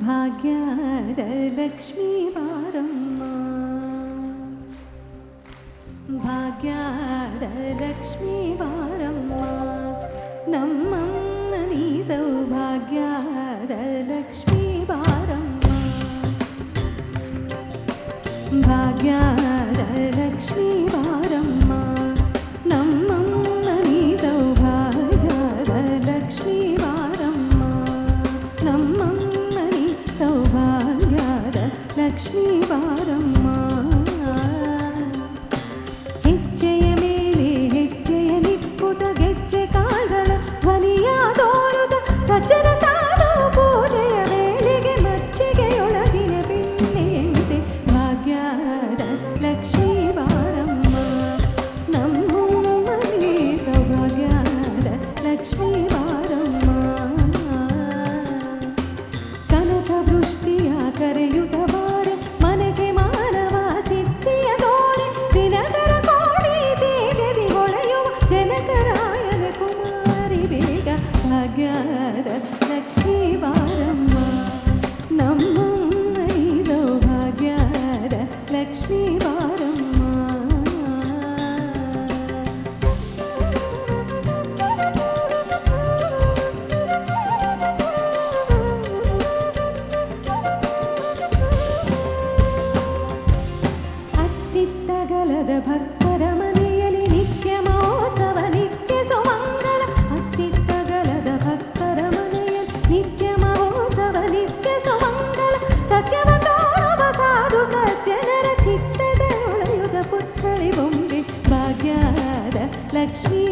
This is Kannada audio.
ಭಾಗ್ಯದ ಲಕ್ಷ್ಮೀ ಬಾರಮ್ಮ, ಭಾಗ್ಯದ ಲಕ್ಷ್ಮೀ ಬಾರಮ್ಮ, ನಮ್ಮಮ್ಮ ನೀ ಸೌಭಾಗ್ಯದ ಲಕ್ಷ್ಮೀ ಬಾರಮ್ಮ, ಭಾಗ್ಯದ ಲಕ್ಷ್ಮೀ ಬಾರಮ್ಮ, ನಮ್ಮಮ್ಮ ನೀ ಸೌಭಾಗ್ಯದ ಲಕ್ಷ್ಮೀ ಬಾರಮ್ಮ, ನಮ್ಮಮ್ಮ ನೀ ಸೌಭಾಗ್ಯದ ಲಕ್ಷ್ಮೀ ಬಾರಮ್ಮ. ಹೆಜ್ಜೆಯ ಮೇಲೆ ಹೆಜ್ಜೆಯ ನಿಕ್ಕುತ ಗೆಜ್ಜೆ ಕಾಲ್ಗಳ ಧ್ವನಿಯ ತೋರುತ ಸಜ್ಜನ ಸಾಲು ಪೂಜೆಯ ವೇಳೆಗೆ ಮಜ್ಜಿಗೆಯೊಳಗಿನ ಬೆಣ್ಣೆಯಂತೆ ಭಾಗ್ಯದ ಲಕ್ಷ್ಮೀ ಬಾರಮ್ಮ, ನಮ್ಮಮ್ಮ ನೀ ಸೌಭಾಗ್ಯದ ಲಕ್ಷ್ಮೀ ಬಾರಮ್ಮ. ಕನಕ ವೃಷ್ಟಿಯ ಕರೆಯುತ ಬಾರೆ ಮನೆಗೆ ಮಾನವ ಸಿದ್ಧಿಯ ತೋರೆ ದಿನಕರ ಕೋಡಿ ತೇಜದಿ ಹೊಳೆಯುವ ಜನಕರಾಯನ ಕುಮಾರಿ ಬೇಗ ಭಾಗ್ಯದ ಲಕ್ಷ್ಮೀ ಬಾರಮ್ಮ, ನಮ್ಮಮ್ಮ ಈ ಸೌಭಾಗ್ಯದ ಲಕ್ಷ್ಮೀ ಬಾರಮ್ಮ. ಅತ್ತಿತ್ತಗಲದ ಭಕ್ತರ ಮನೆಯಲ್ಲಿ ನಿತ್ಯ ಮಹೋತ್ಸವ ನಿತ್ಯ ಸುಮಂಗಳ, ಅತ್ತಿತ್ತಗಲದ ಭಕ್ತರ ಮನೆಯಲ್ಲಿ ನಿತ್ಯ ಮಹೋತ್ಸವ ನಿತ್ಯ ಸುಮಂಗಳ, ಸತ್ಯವ ತೋರುವ ಸಾಧು ಸಜ್ಜನರ ಚಿತ್ತದ ಹೊಳೆಯುದ ಪುತ್ಥಳಿ ಬೊಂಬೆ ಭಾಗ್ಯದ ಲಕ್ಷ್ಮೀ